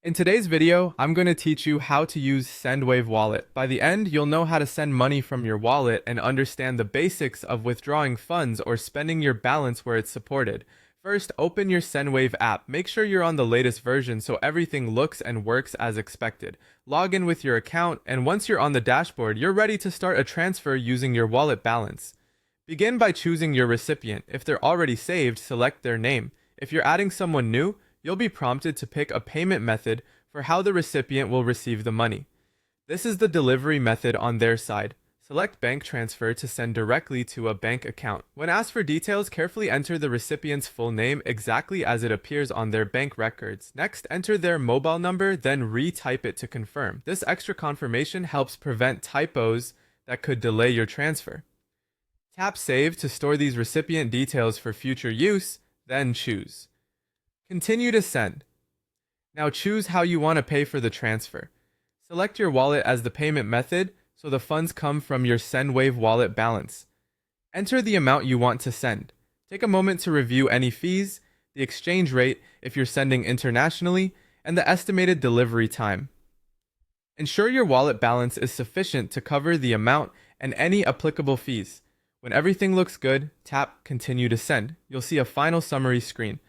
In today's video, I'm going to teach you how to use Sendwave Wallet. By the end, you'll know how to send money from your wallet and understand the basics of withdrawing funds or spending your balance where it's supported. First, open your Sendwave app. Make sure you're on the latest version so everything looks and works as expected. Log in with your account, and once you're on the dashboard, you're ready to start a transfer using your wallet balance. Begin by choosing your recipient. If they're already saved, select their name. If you're adding someone new, you'll be prompted to pick a payment method for how the recipient will receive the money. This is the delivery method on their side. Select bank transfer to send directly to a bank account. When asked for details, carefully enter the recipient's full name exactly as it appears on their bank records. Next, enter their mobile number, then retype it to confirm. This extra confirmation helps prevent typos that could delay your transfer. Tap Save to store these recipient details for future use, then choose. Continue to send. Now choose how you want to pay for the transfer. Select your wallet as the payment method so the funds come from your Sendwave wallet balance. Enter the amount you want to send. Take a moment to review any fees, the exchange rate if you're sending internationally, and the estimated delivery time. Ensure your wallet balance is sufficient to cover the amount and any applicable fees. When everything looks good, tap Continue to Send. You'll see a final summary screen.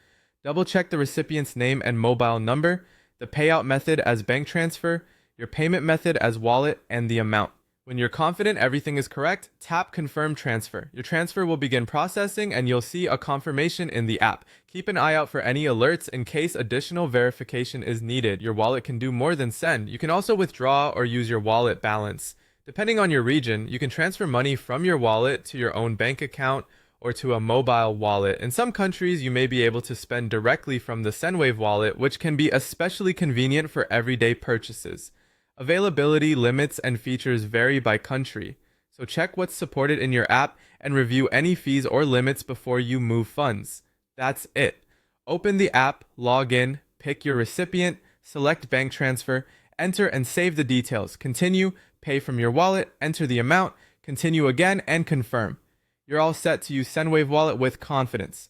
Double-check the recipient's name and mobile number, the payout method as bank transfer, your payment method as wallet, and the amount. When you're confident everything is correct, tap Confirm Transfer. Your transfer will begin processing and you'll see a confirmation in the app. Keep an eye out for any alerts in case additional verification is needed. Your wallet can do more than send. You can also withdraw or use your wallet balance. Depending on your region, you can transfer money from your wallet to your own bank account or to a mobile wallet. In some countries, you may be able to spend directly from the Sendwave wallet, which can be especially convenient for everyday purchases. Availability, limits, and features vary by country, so check what's supported in your app and review any fees or limits before you move funds. That's it. Open the app, log in, pick your recipient, select bank transfer, enter and save the details. Continue, pay from your wallet, enter the amount, continue again, and confirm. You're all set to use Sendwave Wallet with confidence.